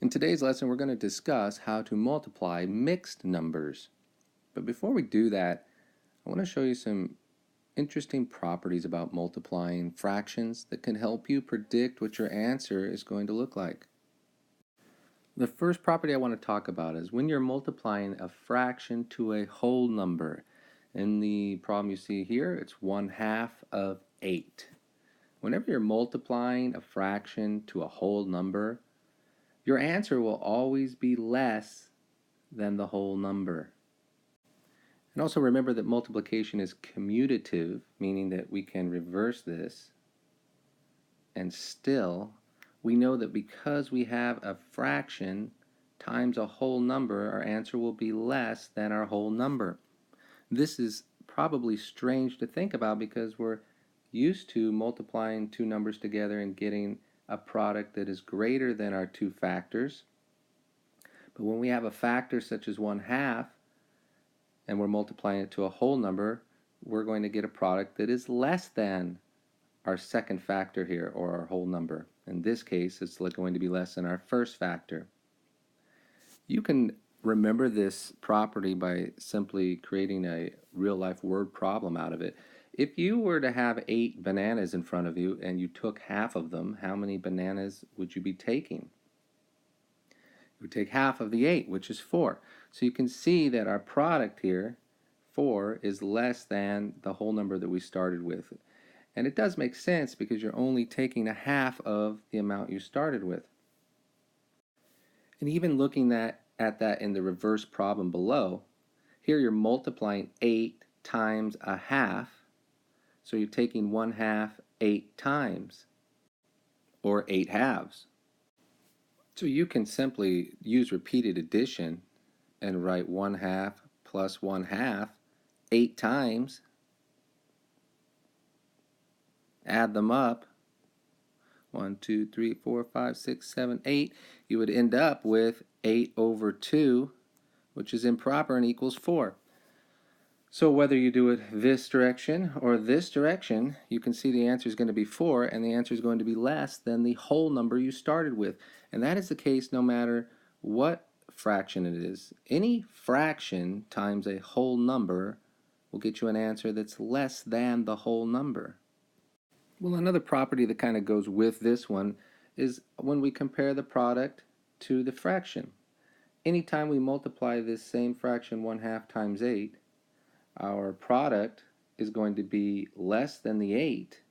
In today's lesson, we're going to discuss how to multiply mixed numbers. But before we do that, I want to show you some interesting properties about multiplying fractions that can help you predict what your answer is going to look like. The first property I want to talk about is when you're multiplying a fraction to a whole number. In the problem you see here, it's 1/2 of 8. Whenever you're multiplying a fraction to a whole number, your answer will always be less than the whole number. And also remember that multiplication is commutative, meaning that we can reverse this, and still we know that because we have a fraction times a whole number, our answer will be less than our whole number. This is probably strange to think about because we're used to multiplying two numbers together and getting a product that is greater than our two factors. But when we have a factor such as 1/2 and we're multiplying it to a whole number, we're going to get a product that is less than our second factor here, or our whole number. In this case, it's going to be less than our first factor. You can remember this property by simply creating a real-life word problem out of it. If you were to have 8 bananas in front of you and you took half of them, how many bananas would you be taking? You would take half of the 8, which is 4. So you can see that our product here, 4, is less than the whole number that we started with. And it does make sense because you're only taking a half of the amount you started with. And even looking at that in the reverse problem below, here you're multiplying 8 times a half. So you're taking 1/2 8 times, or 8 halves. So you can simply use repeated addition and write 1/2 plus 1/2 8 times. Add them up. 1, 2, 3, 4, 5, 6, 7, 8. You would end up with 8 over 2, which is improper and equals 4. So whether you do it this direction or this direction, you can see the answer is going to be 4, and the answer is going to be less than the whole number you started with. And that is the case no matter what fraction it is. Any fraction times a whole number will get you an answer that's less than the whole number. Well, another property that kind of goes with this one is when we compare the product to the fraction. Anytime we multiply this same fraction 1/2 times 8, our product is going to be less than the 8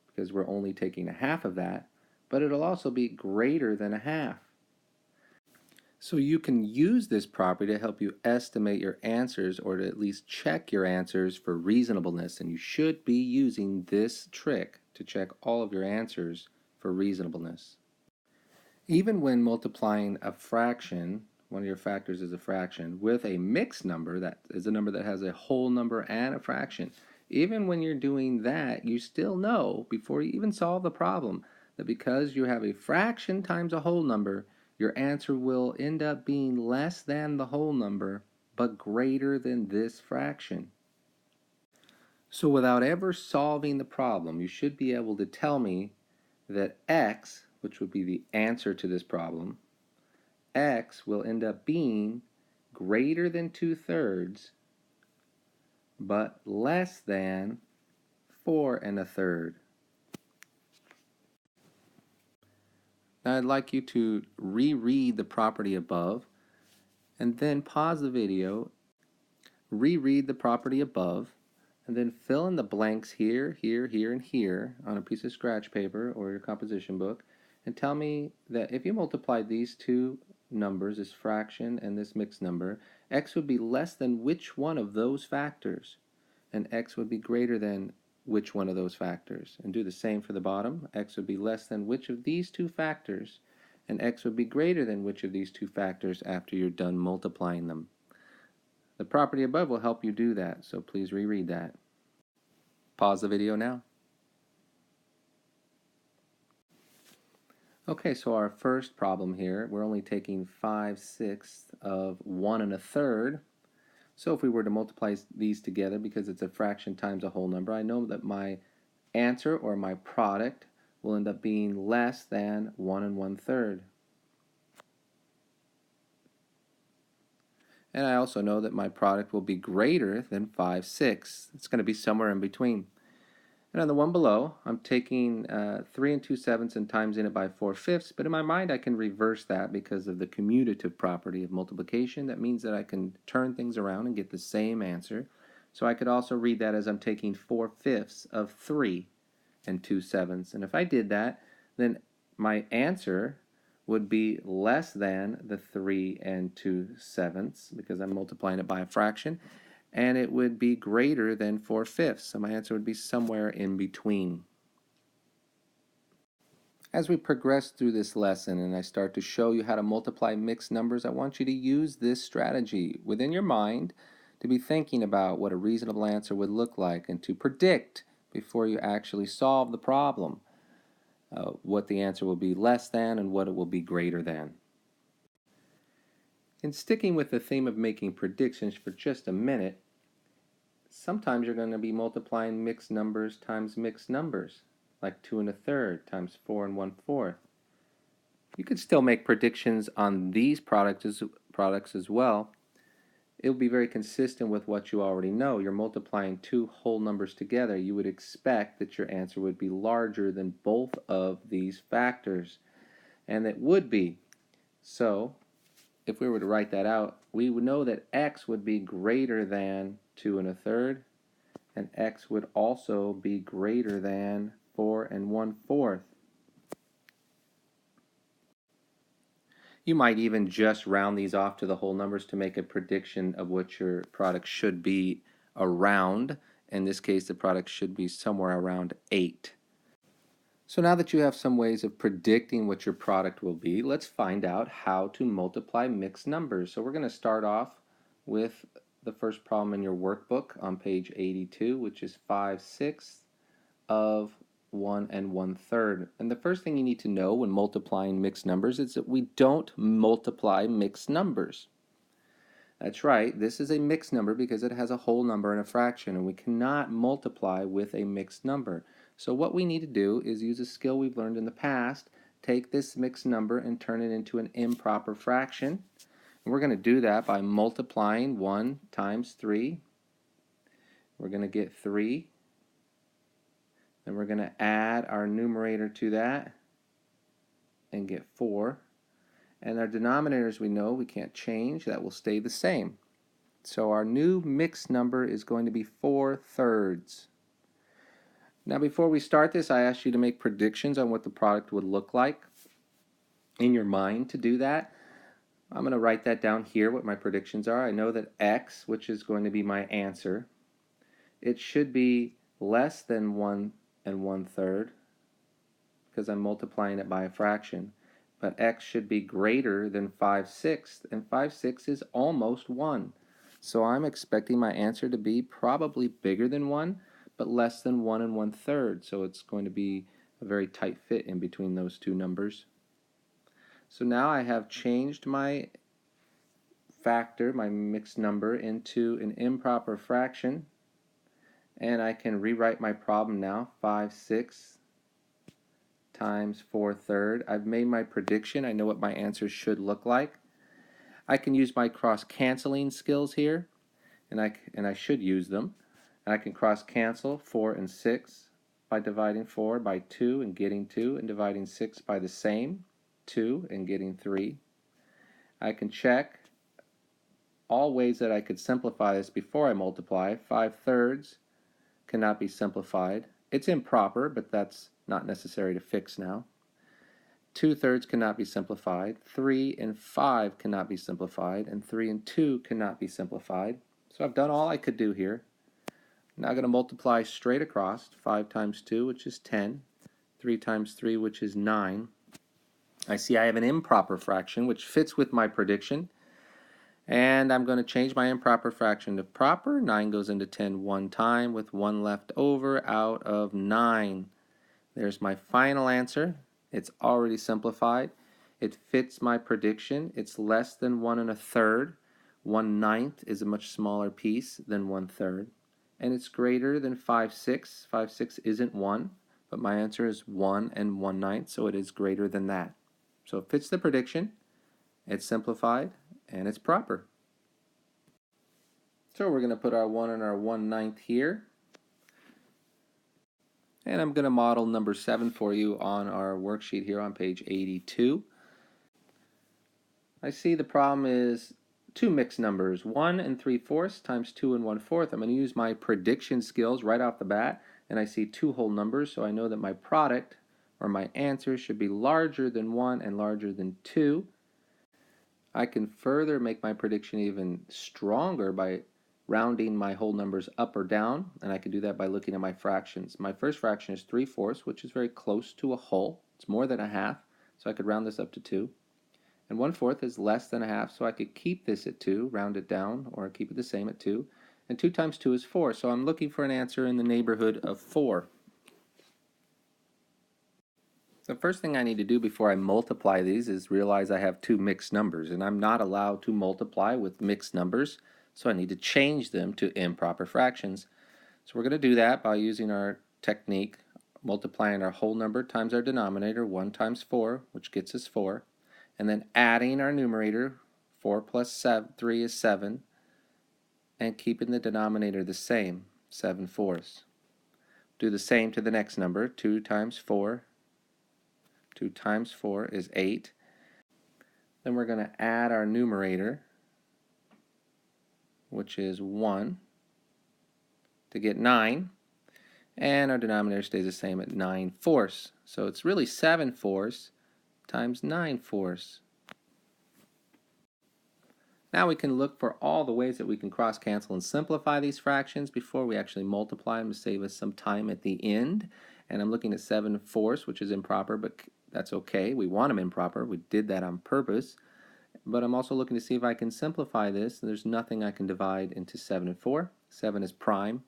because we're only taking a half of that, but it'll also be greater than a half. So you can use this property to help you estimate your answers, or to at least check your answers for reasonableness, and you should be using this trick to check all of your answers for reasonableness. Even when multiplying a fraction, one of your factors is a fraction, with a mixed number, that is a number that has a whole number and a fraction, even when you're doing that, you still know, before you even solve the problem, that because you have a fraction times a whole number, your answer will end up being less than the whole number, but greater than this fraction. So without ever solving the problem, you should be able to tell me that x, which would be the answer to this problem, x will end up being greater than 2/3, but less than 4 1/3. Now I'd like you to reread the property above, and then pause the video, reread the property above, and then fill in the blanks here, here, here, and here on a piece of scratch paper or your composition book, and tell me that if you multiply these two numbers, this fraction and this mixed number, x would be less than which one of those factors, and x would be greater than which one of those factors. And do the same for the bottom. X would be less than which of these two factors, and x would be greater than which of these two factors after you're done multiplying them. The property above will help you do that, so please reread that. Pause the video now. Okay, so our first problem here, we're only taking 5/6 of 1 1/3. So if we were to multiply these together, because it's a fraction times a whole number, I know that my answer, or my product, will end up being less than 1 1/3. And I also know that my product will be greater than 5/6. It's going to be somewhere in between. And on the one below, I'm taking 3 and 2/7 and timesing it by 4/5, but in my mind I can reverse that because of the commutative property of multiplication. That means that I can turn things around and get the same answer. So I could also read that as I'm taking 4/5 of 3 and 2/7. And if I did that, then my answer would be less than the 3 and 2/7 because I'm multiplying it by a fraction, and it would be greater than 4/5. So my answer would be somewhere in between. As we progress through this lesson and I start to show you how to multiply mixed numbers, I want you to use this strategy within your mind to be thinking about what a reasonable answer would look like and to predict before you actually solve the problem what the answer will be less than and what it will be greater than. In sticking with the theme of making predictions for just a minute, sometimes you're going to be multiplying mixed numbers times mixed numbers, like 2 1/3 times 4 1/4. You could still make predictions on these products as well. It will be very consistent with what you already know. You're multiplying two whole numbers together. You would expect that your answer would be larger than both of these factors, and it would be. So if we were to write that out, we would know that x would be greater than 2 1/3, and x would also be greater than 4 1/4. You might even just round these off to the whole numbers to make a prediction of what your product should be around. In this case, the product should be somewhere around 8. So now that you have some ways of predicting what your product will be, let's find out how to multiply mixed numbers. So we're going to start off with the first problem in your workbook on page 82, which is 5/6 of 1 1/3. And the first thing you need to know when multiplying mixed numbers is that we don't multiply mixed numbers. That's right, this is a mixed number because it has a whole number and a fraction, and we cannot multiply with a mixed number. So what we need to do is use a skill we've learned in the past, take this mixed number and turn it into an improper fraction. And we're going to do that by multiplying 1 times 3. We're going to get 3. Then we're going to add our numerator to that and get 4. And our denominators we know we can't change. That will stay the same. So our new mixed number is going to be 4/3. Now before we start this, I asked you to make predictions on what the product would look like in your mind. To do that, I'm going to write that down here, what my predictions are. I know that x, which is going to be my answer, it should be less than 1 1/3 because I'm multiplying it by a fraction. But x should be greater than 5/6, and 5/6 is almost 1. So I'm expecting my answer to be probably bigger than 1, but less than 1 1/3. So it's going to be a very tight fit in between those two numbers. So now I have changed my factor, my mixed number, into an improper fraction, and I can rewrite my problem now. 5/6 times 4/3. I've made my prediction. I know what my answer should look like. I can use my cross-canceling skills here, and I should use them. And I can cross-cancel 4 and 6 by dividing 4 by 2 and getting 2, and dividing 6 by the same, 2, and getting 3. I can check all ways that I could simplify this before I multiply. 5/3 cannot be simplified. It's improper, but that's not necessary to fix now. 2/3 cannot be simplified. 3 and 5 cannot be simplified. And 3 and 2 cannot be simplified. So I've done all I could do here. Now I'm going to multiply straight across. 5 times 2, which is 10. 3 times 3, which is 9. I see I have an improper fraction, which fits with my prediction. And I'm going to change my improper fraction to proper. 9 goes into 10 one time with 1 left over out of 9. There's my final answer. It's already simplified. It fits my prediction. It's less than 1 1/3. 1/9 is a much smaller piece than 1/3. And it's greater than 5/6. 5/6 isn't 1, but my answer is 1 1/9, so it is greater than that. So it fits the prediction, it's simplified, and it's proper. So we're going to put our 1 and our 1/9 here. And I'm going to model number 7 for you on our worksheet here on page 82. I see the problem is two mixed numbers, 1 and 3/4 times 2 and 1/4. I'm going to use my prediction skills right off the bat, and I see two whole numbers, so I know that my product or my answer should be larger than 1 and larger than 2. I can further make my prediction even stronger by rounding my whole numbers up or down, and I can do that by looking at my fractions. My first fraction is 3/4, which is very close to a whole. It's more than a half, so I could round this up to 2. And 1/4 is less than a half, so I could keep this at 2, round it down, or keep it the same at 2. And 2 times 2 is 4, so I'm looking for an answer in the neighborhood of 4. The first thing I need to do before I multiply these is realize I have two mixed numbers, and I'm not allowed to multiply with mixed numbers, so I need to change them to improper fractions. So we're going to do that by using our technique, multiplying our whole number times our denominator, 1 times 4, which gets us 4, and then adding our numerator, 4 plus 3 is 7, and keeping the denominator the same, 7/4. Do the same to the next number, 2 times 4. 2 times 4 is 8. Then we're going to add our numerator, which is 1, to get 9. And our denominator stays the same at 9/4. So it's really 7/4 times 9/4. Now we can look for all the ways that we can cross cancel and simplify these fractions before we actually multiply them to save us some time at the end. And I'm looking at 7/4, which is improper, but that's okay. We want them improper. We did that on purpose. But I'm also looking to see if I can simplify this. There's nothing I can divide into 7 and 4. 7 is prime,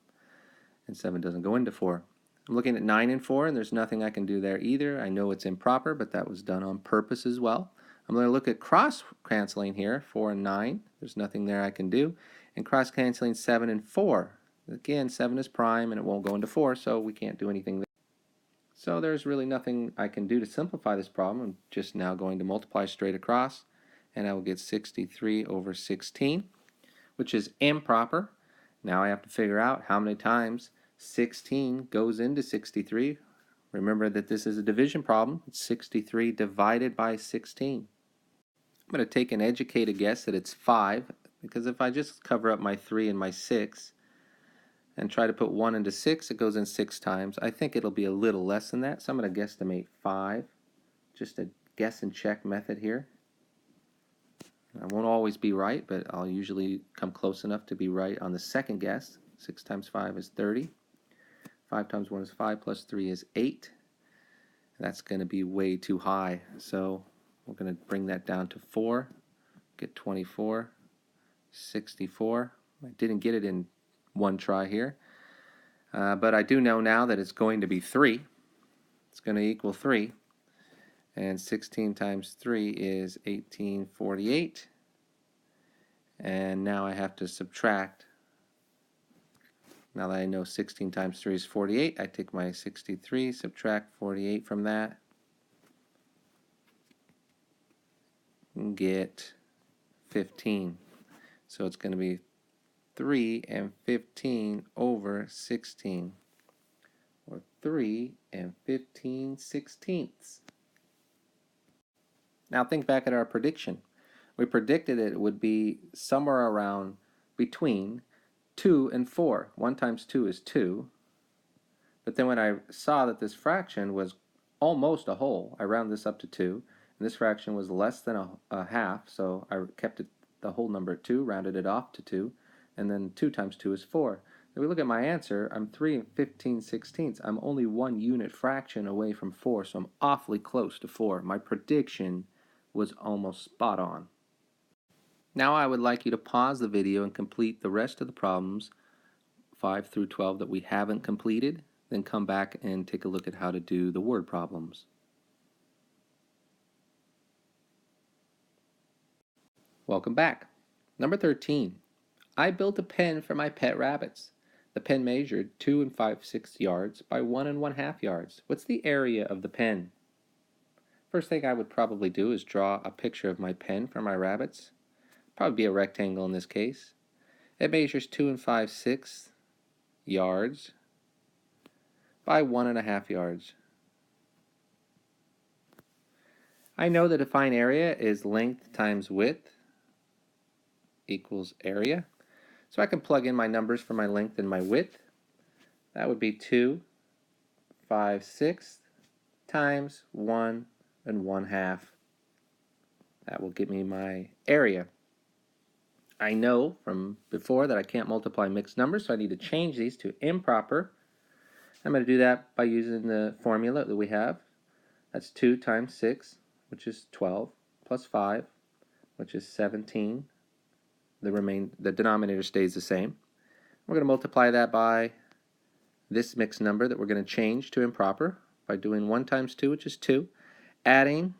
and 7 doesn't go into 4. I'm looking at 9 and 4, and there's nothing I can do there either. I know it's improper, but that was done on purpose as well. I'm going to look at cross-canceling here, 4 and 9. There's nothing there I can do. And cross-canceling 7 and 4. Again, 7 is prime, and it won't go into 4, so we can't do anything there. So there's really nothing I can do to simplify this problem. I'm just now going to multiply straight across, and I will get 63 over 16, which is improper. Now I have to figure out how many times 16 goes into 63. Remember that this is a division problem. It's 63 divided by 16. I'm going to take an educated guess that it's 5, because if I just cover up my 3 and my 6 and try to put 1 into 6, it goes in 6 times. I think it'll be a little less than that, so I'm going to guesstimate 5. Just a guess and check method here. I won't always be right, but I'll usually come close enough to be right on the second guess. 6 times 5 is 30. 5 times 1 is 5, plus 3 is 8. That's going to be way too high, so we're going to bring that down to 4. Get 24, 64. I didn't get it in one try here, but I do know now that it's going to be 3. It's going to equal 3. And 16 times 3 is 1848. And now I have to subtract. Now that I know 16 times 3 is 48, I take my 63, subtract 48 from that, and get 15. So it's going to be 3 and 15 over 16, or 3 and 15/16. Now think back at our prediction. We predicted it would be somewhere around between 2 and 4. 1 times 2 is 2. But then when I saw that this fraction was almost a whole, I rounded this up to 2. And this fraction was less than a half, so I kept it the whole number at 2, rounded it off to 2. And then 2 times 2 is 4. If we look at my answer, I'm 3 and 15/16. I'm only 1 unit fraction away from 4, so I'm awfully close to 4. My prediction was almost spot on. Now I would like you to pause the video and complete the rest of the problems, 5 through 12, that we haven't completed. Then come back and take a look at how to do the word problems. Welcome back. Number 13. I built a pen for my pet rabbits. The pen measured 2 5/6 yards by 1 1/2 yards. What's the area of the pen? First thing I would probably do is draw a picture of my pen for my rabbits. Probably be a rectangle in this case. It measures 2 5/6 yards by 1.5 yards. I know the defined area is length times width equals area. So I can plug in my numbers for my length and my width. That would be 2 5/6 times 1 1/2. That will give me my area. I know from before that I can't multiply mixed numbers, so I need to change these to improper. I'm going to do that by using the formula that we have. That's 2 times 6, which is 12, plus 5, which is 17. The denominator stays the same. We're going to multiply that by this mixed number that we're going to change to improper by doing 1 times 2, which is 2, adding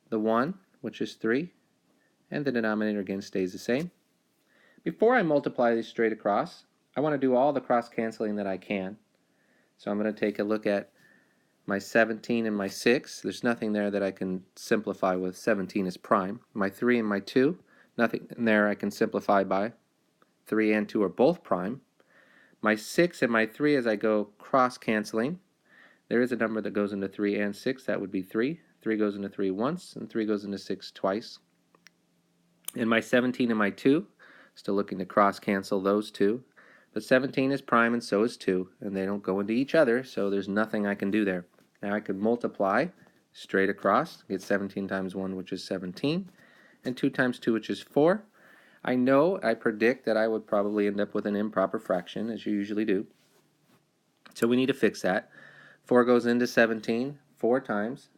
the 1, which is 3, and the denominator again stays the same. Before I multiply these straight across, I want to do all the cross canceling that I can. So I'm going to take a look at my 17 and my 6. There's nothing there that I can simplify with. 17 is prime. My 3 and my 2, nothing there I can simplify by. 3 and 2 are both prime. My 6 and my 3, as I go cross canceling, there is a number that goes into 3 and 6. That would be 3. 3 goes into 3 once, and 3 goes into 6 twice. And my 17 and my 2, still looking to cross cancel those two. But 17 is prime and so is 2, and they don't go into each other, so there's nothing I can do there. Now I could multiply straight across, get 17 times 1, which is 17, and 2 times 2, which is 4. I predict that I would probably end up with an improper fraction, as you usually do. So we need to fix that. 4 goes into 17 4 times.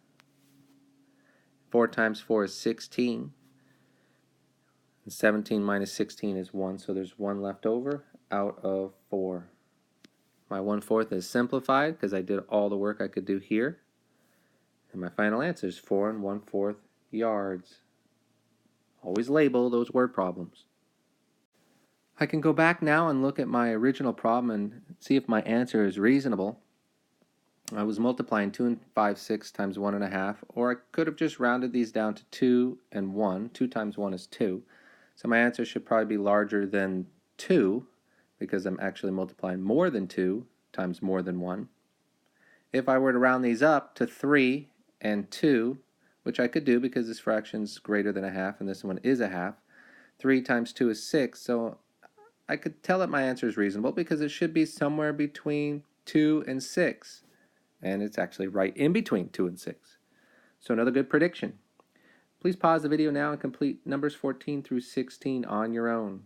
4 times 4 is 16. And 17 minus 16 is 1, so there's 1 left over out of 4. My 1/4 is simplified because I did all the work I could do here. And my final answer is 4 1/4 yards. Always label those word problems. I can go back now and look at my original problem and see if my answer is reasonable. I was multiplying 2 5/6 times 1 1/2, or I could have just rounded these down to 2 and 1. 2 times 1 is 2. So my answer should probably be larger than 2 because I'm actually multiplying more than 2 times more than 1. If I were to round these up to 3 and 2, which I could do because this fraction is greater than a half and this one is a half, 3 times 2 is 6, so I could tell that my answer is reasonable because it should be somewhere between 2 and 6. And it's actually right in between 2 and 6. So another good prediction. Please pause the video now and complete numbers 14 through 16 on your own.